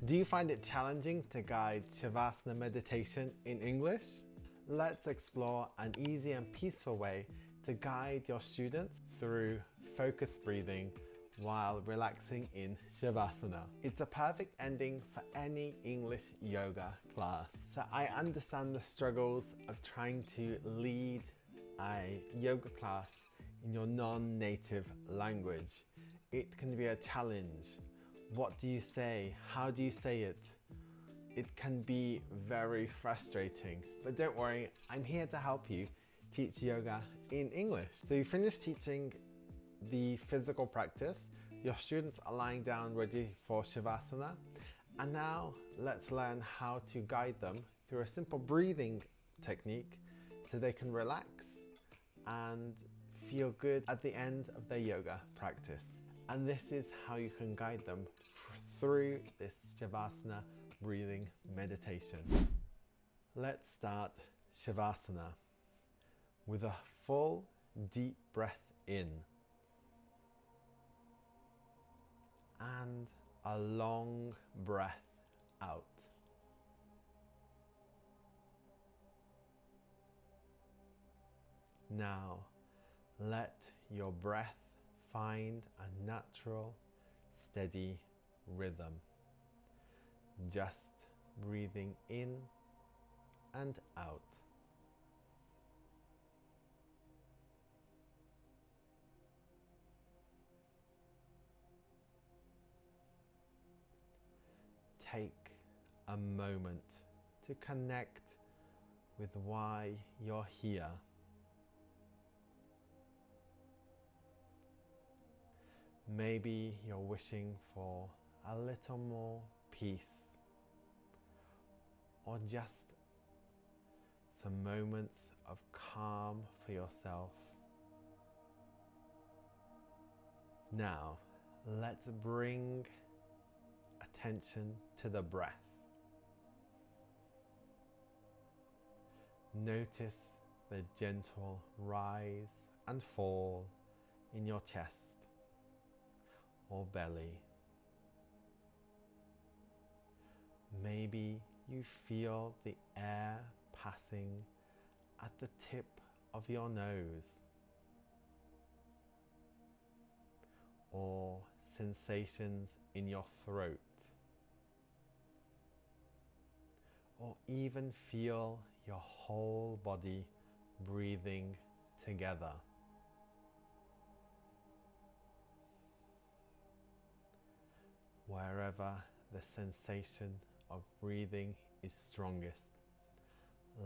Do you find it challenging to guide Shavasana meditation in English? Let's explore an easy and peaceful way to guide your students through focused breathing while relaxing in Shavasana. It's a perfect ending for any English yoga class. So I understand the struggles of trying to lead a yoga class in your non-native language. It can be a challenge. What do you say? How do you say it? It can be very frustrating, but don't worry, I'm here to help you teach yoga in English. So you finished teaching the physical practice, your students are lying down ready for Shavasana, and now let's learn how to guide them through a simple breathing technique so they can relax and feel good at the end of their yoga practice. And this is how you can guide them through this Shavasana breathing meditation. Let's start Shavasana with a full deep breath in and a long breath out. Now, let your breath find a natural, steady rhythm. Just breathing in and out. Take a moment to connect with why you're here. Maybe you're wishing for a little more peace, or just some moments of calm for yourself. Now, let's bring attention to the breath. Notice the gentle rise and fall in your chest or belly. Maybe you feel the air passing at the tip of your nose, or sensations in your throat, or even feel your whole body breathing together. Wherever the sensation of breathing is strongest,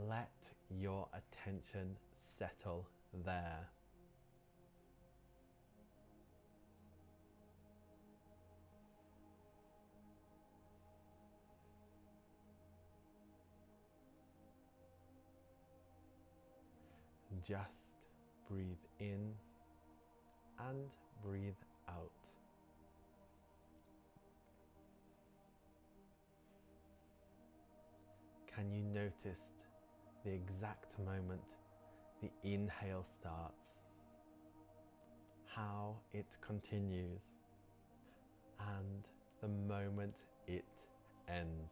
let your attention settle there. Just breathe in and breathe out. Can you notice the exact moment the inhale starts, how it continues, and the moment it ends?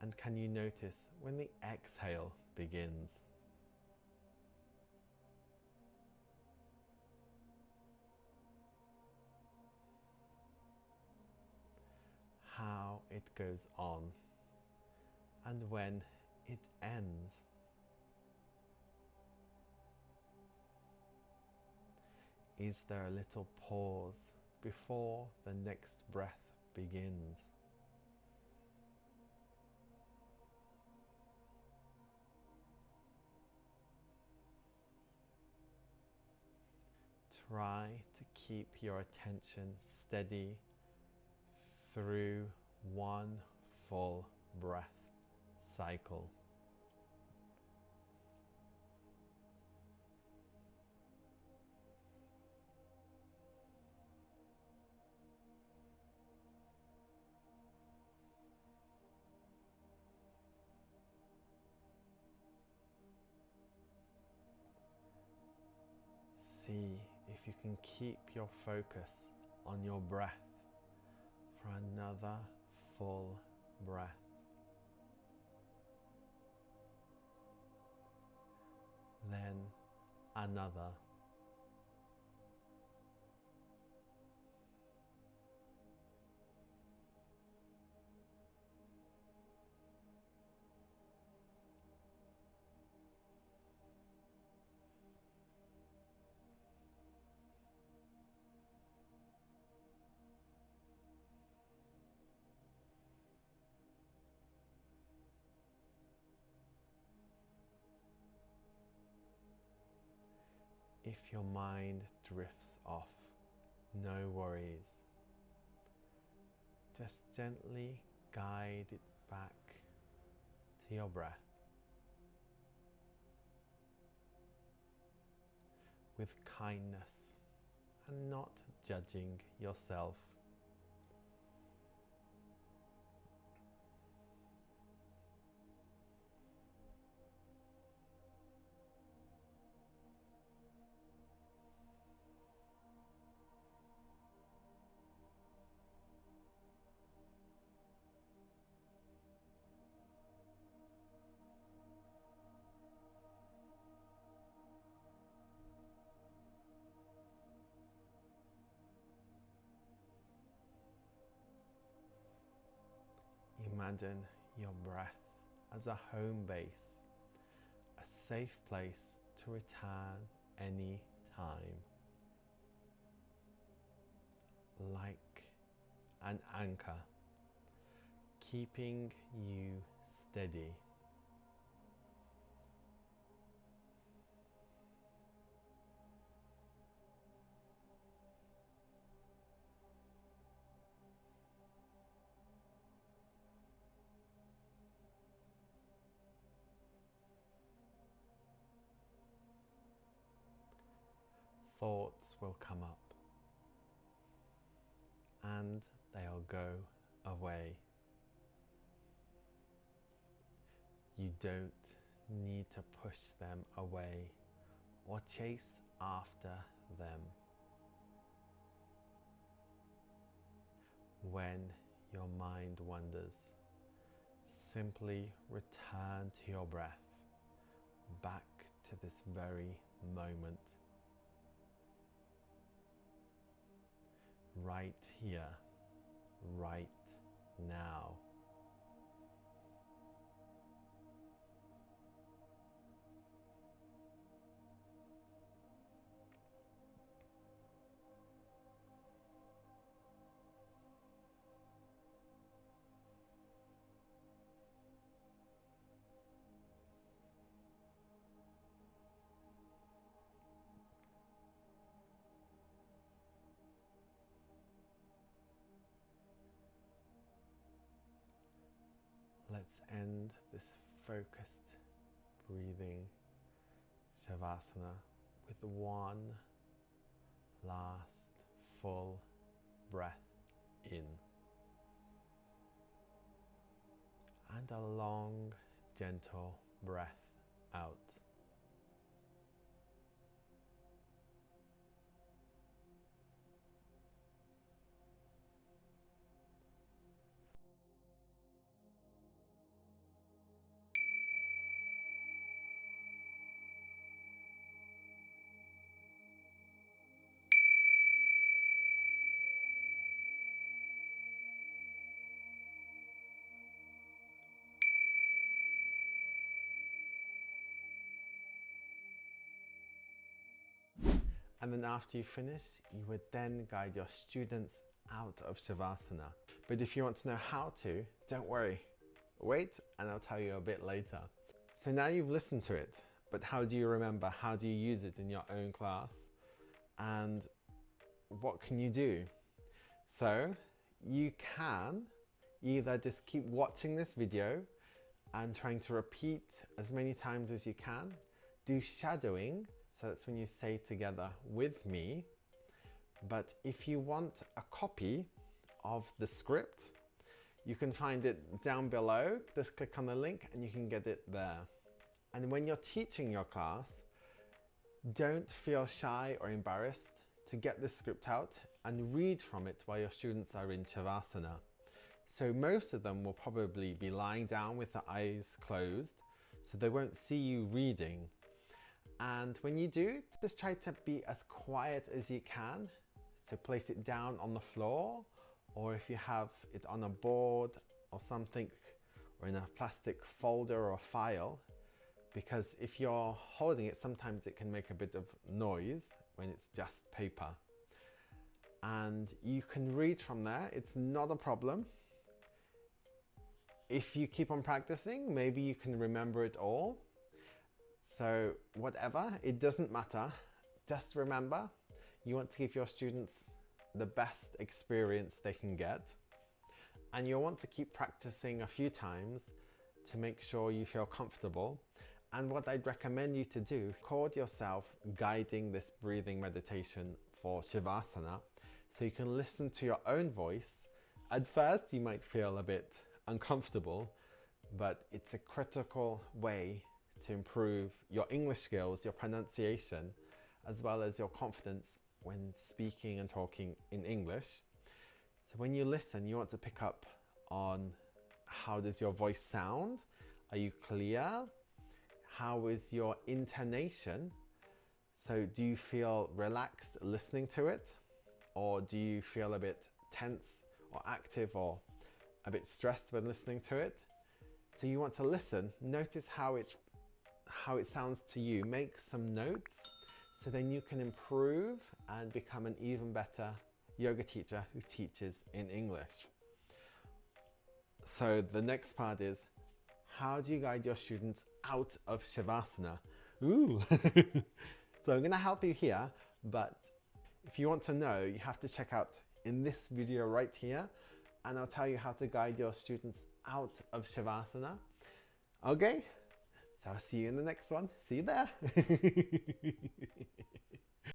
And can you notice when the exhale begins? How it goes on, and when it ends. Is there a little pause before the next breath begins? Try to keep your attention steady through one full breath cycle. See if you can keep your focus on your breath for another full breath. Then another. If your mind drifts off, no worries. Just gently guide it back to your breath with kindness and not judging yourself. Imagine your breath as a home base, a safe place to return any time. Like an anchor, keeping you steady. Thoughts will come up and they'll go away. You don't need to push them away or chase after them. When your mind wanders, simply return to your breath, back to this very moment. Right here, right now. Let's end this focused breathing Shavasana with one last full breath in and a long, gentle breath out. And then after you finish, you would then guide your students out of Shavasana. But if you want to know how to, don't worry. Wait, and I'll tell you a bit later. So now you've listened to it, but how do you remember? How do you use it in your own class? And what can you do? So you can either just keep watching this video and trying to repeat as many times as you can. Do shadowing. So that's when you say together with me. But if you want a copy of the script, you can find it down below. Just click on the link and you can get it there. And when you're teaching your class, don't feel shy or embarrassed to get the script out and read from it while your students are in Shavasana. So most of them will probably be lying down with their eyes closed, so they won't see you reading. And when you do, just try to be as quiet as you can. So place it down on the floor, or if you have it on a board or something, or in a plastic folder or file, because if you're holding it, sometimes it can make a bit of noise when it's just paper. And you can read from there, it's not a problem. If you keep on practicing, maybe you can remember it all. So whatever, it doesn't matter. Just remember, you want to give your students the best experience they can get. And you'll want to keep practicing a few times to make sure you feel comfortable. And what I'd recommend you to do, record yourself guiding this breathing meditation for Shavasana, so you can listen to your own voice. At first, you might feel a bit uncomfortable, but it's a critical way to improve your English skills, your pronunciation, as well as your confidence when speaking and talking in English. So when you listen, you want to pick up on how does your voice sound? Are you clear? How is your intonation? So do you feel relaxed listening to it? Or do you feel a bit tense or active or a bit stressed when listening to it? So you want to listen, notice how it sounds to you, make some notes, so then you can improve and become an even better yoga teacher who teaches in English. So the next part is, how do you guide your students out of Shavasana? Ooh! So I'm going to help you here, but if you want to know, you have to check out in this video right here, and I'll tell you how to guide your students out of Shavasana. Okay? So I'll see you in the next one. See you there.